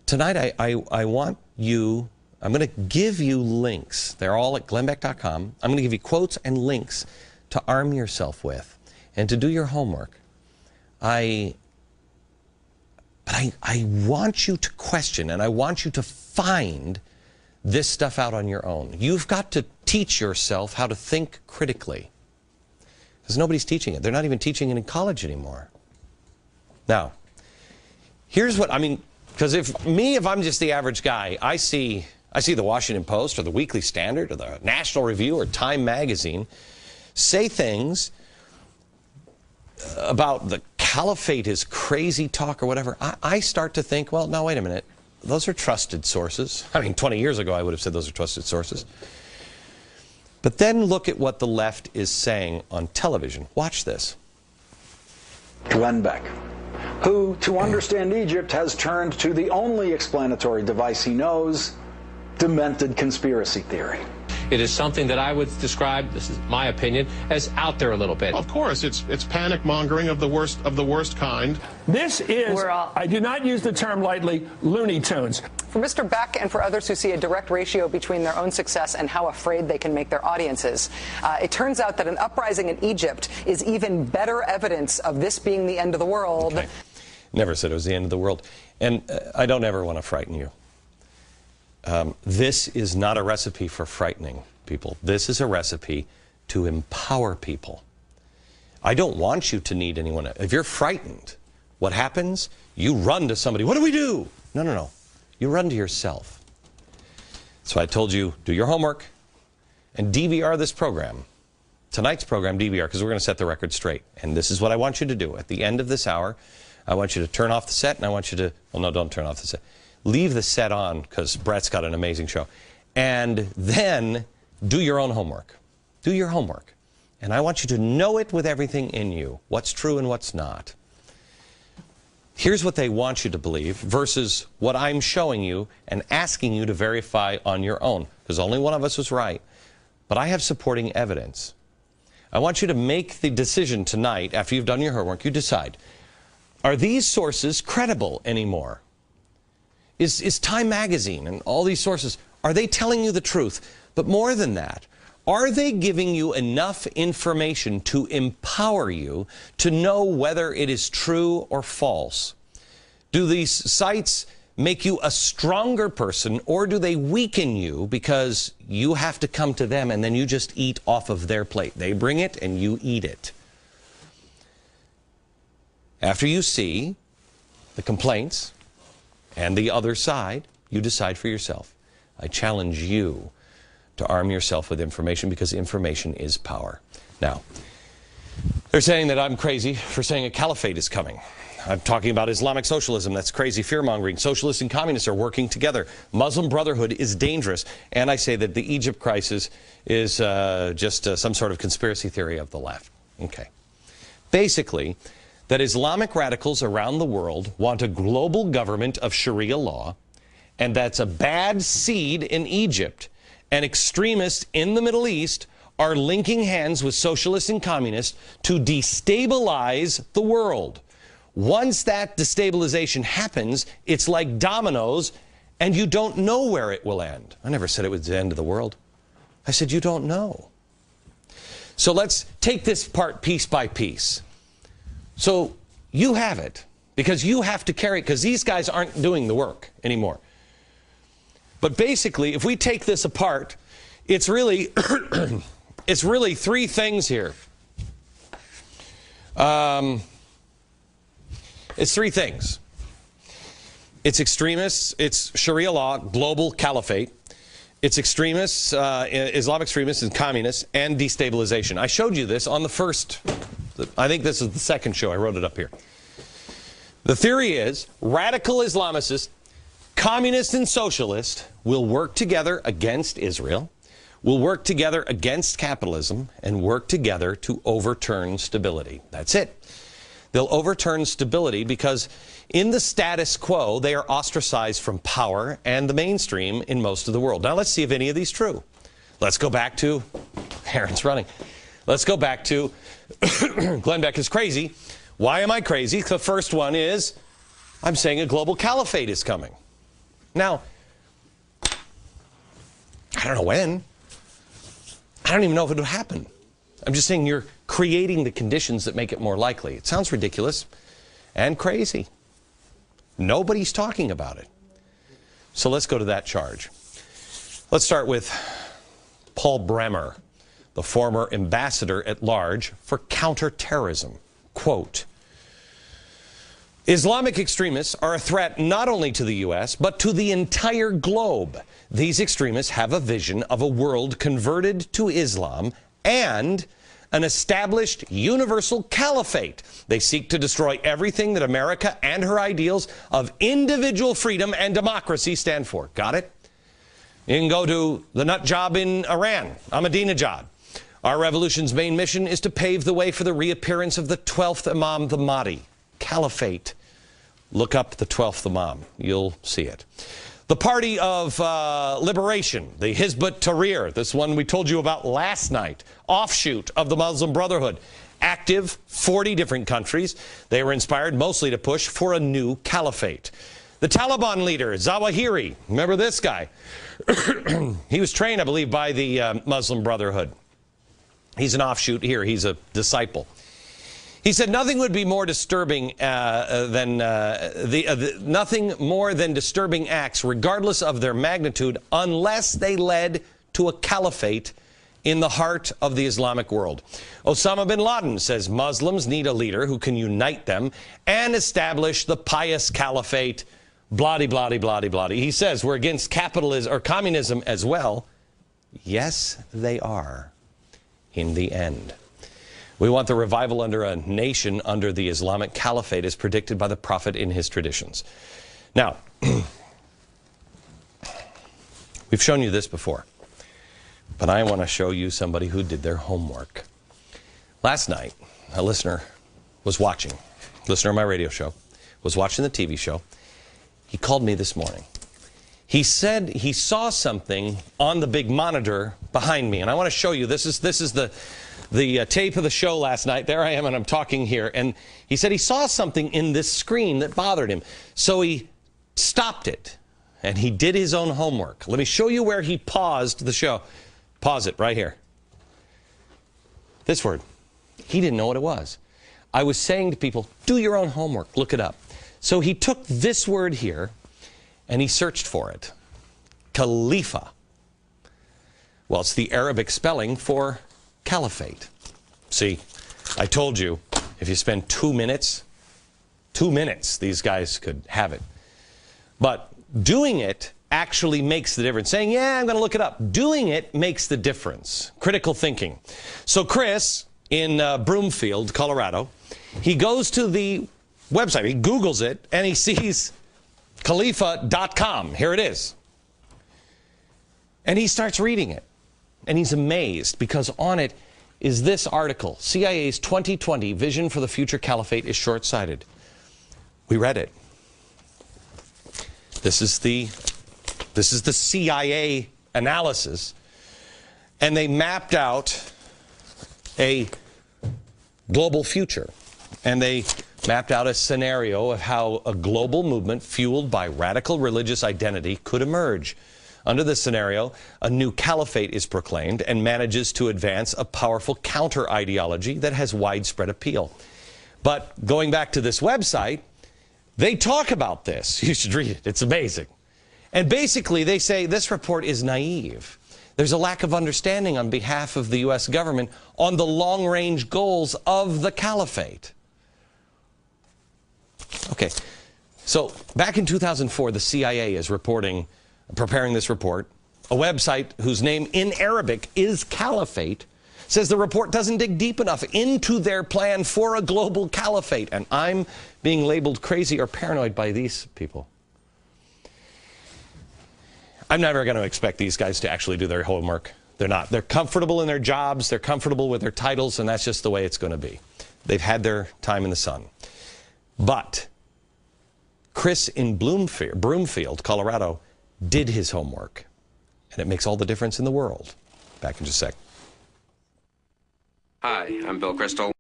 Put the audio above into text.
tonight I want you, I'm going to give you links. They're all at glennbeck.com. I'm going to give you quotes and links to arm yourself with and to do your homework. But I want you to question, and I want you to find this stuff out on your own. You've got to teach yourself how to think critically, because nobody's teaching it. They're not even teaching it in college anymore. Now, here's what, I mean, because if I'm just the average guy, I see the Washington Post or the Weekly Standard or the National Review or Time Magazine say things about the caliphate is crazy talk or whatever. I start to think, well, no, wait a minute. Those are trusted sources. I mean, 20 years ago, I would have said those are trusted sources. But then look at what the left is saying on television. Watch this. Glenn Beck, who, to understand Egypt, has turned to the only explanatory device he knows, demented conspiracy theory. It is something that I would describe, this is my opinion, as out there a little bit. Of course, it's panic mongering of the worst kind. This is, I do not use the term lightly, Looney Tunes. For Mr. Beck and for others who see a direct ratio between their own success and how afraid they can make their audiences, it turns out that an uprising in Egypt is even better evidence of this being the end of the world. Okay. Never said it was the end of the world. And I don't ever want to frighten you. This is not a recipe for frightening people. This is a recipe to empower people. I don't want you to need anyone. If you're frightened, what happens? You run to somebody. What do we do? No, no, no. You run to yourself. So I told you, do your homework and DVR this program. Tonight's program, DVR, because we're going to set the record straight. And this is what I want you to do. At the end of this hour, I want you to turn off the set, and I want you to, well, no, don't turn off the set. Leave the set on, because Brett's got an amazing show. And then do your own homework. Do your homework. And I want you to know it with everything in you, what's true and what's not. Here's what they want you to believe versus what I'm showing you and asking you to verify on your own, because only one of us was right. But I have supporting evidence. I want you to make the decision tonight, after you've done your homework, you decide, are these sources credible anymore? Is Time Magazine and all these sources, are they telling you the truth? But more than that, are they giving you enough information to empower you to know whether it is true or false? Do these sites make you a stronger person, or do they weaken you because you have to come to them and then you just eat off of their plate? They bring it and you eat it. After you see the complaints and the other side, you decide for yourself. I challenge you to arm yourself with information, because information is power. Now, they're saying that I'm crazy for saying a caliphate is coming. I'm talking about Islamic socialism. That's crazy fear-mongering. Socialists and communists are working together. Muslim Brotherhood is dangerous. And I say that the Egypt crisis is just some sort of conspiracy theory of the left. Okay. Basically, that Islamic radicals around the world want a global government of Sharia law, and that's a bad seed in Egypt, and extremists in the Middle East are linking hands with socialists and communists to destabilize the world. Once that destabilization happens, it's like dominoes, and you don't know where it will end. I never said it was the end of the world. I said you don't know. So let's take this part piece by piece. So you have it, because you have to carry it, because these guys aren't doing the work anymore. But basically, if we take this apart, it's really, it's really three things here. It's three things. It's extremists, it's Sharia law, global caliphate. It's extremists, Islamic extremists and communists, and destabilization. I showed you this on the first, I think this is the second show. I wrote it up here. The theory is radical Islamicists, communists and socialists will work together against Israel, will work together against capitalism, and work together to overturn stability. That's it. They'll overturn stability because in the status quo, they are ostracized from power and the mainstream in most of the world. Now let's see if any of these are true. Let's go back to, Aaron's running. Let's go back to Glenn Beck is crazy. Why am I crazy? The first one is, I'm saying a global caliphate is coming. Now, I don't know when. I don't even know if it would happen. I'm just saying you're creating the conditions that make it more likely. It sounds ridiculous and crazy. Nobody's talking about it. So let's go to that charge. Let's start with Paul Bremer, the former ambassador at large for counterterrorism. Quote, Islamic extremists are a threat not only to the U.S., but to the entire globe. These extremists have a vision of a world converted to Islam and an established universal caliphate. They seek to destroy everything that America and her ideals of individual freedom and democracy stand for. Got it? You can go to the nut job in Iran, Ahmadinejad. Our revolution's main mission is to pave the way for the reappearance of the 12th Imam, the Mahdi. Caliphate. Look up the 12th Imam. You'll see it. The Party of Liberation, the Hizb ut-Tahrir, this one we told you about last night, offshoot of the Muslim Brotherhood, active 40 different countries. They were inspired mostly to push for a new caliphate. The Taliban leader, Zawahiri, remember this guy? He was trained, I believe, by the Muslim Brotherhood. He's an offshoot here. He's a disciple. He said nothing would be more disturbing nothing more than disturbing acts, regardless of their magnitude, unless they led to a caliphate in the heart of the Islamic world. Osama bin Laden says Muslims need a leader who can unite them and establish the pious caliphate. Bloody, bloody, bloody, bloody. He says we're against capitalism or communism as well. Yes, they are. In the end. We want the revival under a nation under the Islamic Caliphate as predicted by the Prophet in his traditions. Now, we've shown you this before, but I want to show you somebody who did their homework. Last night, a listener was watching, listener of my radio show, was watching the TV show. He called me this morning. He said he saw something on the big monitor behind me, and I want to show you. This is the tape of the show last night. There I am, and I'm talking here. And he said he saw something in this screen that bothered him. So he stopped it, and he did his own homework. Let me show you where he paused the show. Pause it right here. This word. He didn't know what it was. I was saying to people, do your own homework. Look it up. So he took this word here, and he searched for it. Khalifa. Well, it's the Arabic spelling for caliphate. See, I told you, if you spend 2 minutes, these guys could have it. But doing it actually makes the difference. Saying, yeah, I'm going to look it up. Doing it makes the difference. Critical thinking. So Chris, in Broomfield, Colorado, he goes to the website. He Googles it, and he sees Khalifa.com. Here it is. And he starts reading it. And he's amazed because on it is this article. CIA's 2020 vision for the future caliphate is short-sighted. We read it. This is the CIA analysis. And they mapped out a global future. And they mapped out a scenario of how a global movement fueled by radical religious identity could emerge. Under this scenario, a new caliphate is proclaimed and manages to advance a powerful counter-ideology that has widespread appeal. But going back to this website, they talk about this. You should read it. It's amazing. And basically, they say this report is naive. There's a lack of understanding on behalf of the U.S. government on the long-range goals of the caliphate. Okay, so back in 2004, the CIA is preparing this report. A website whose name in Arabic is Caliphate says the report doesn't dig deep enough into their plan for a global caliphate. And I'm being labeled crazy or paranoid by these people. I'm never going to expect these guys to actually do their homework. They're not. They're comfortable in their jobs. They're comfortable with their titles, and that's just the way it's going to be. They've had their time in the sun. But Chris in Broomfield, Colorado, did his homework, and it makes all the difference in the world. Back in just a sec. Hi, I'm Bill Crystal,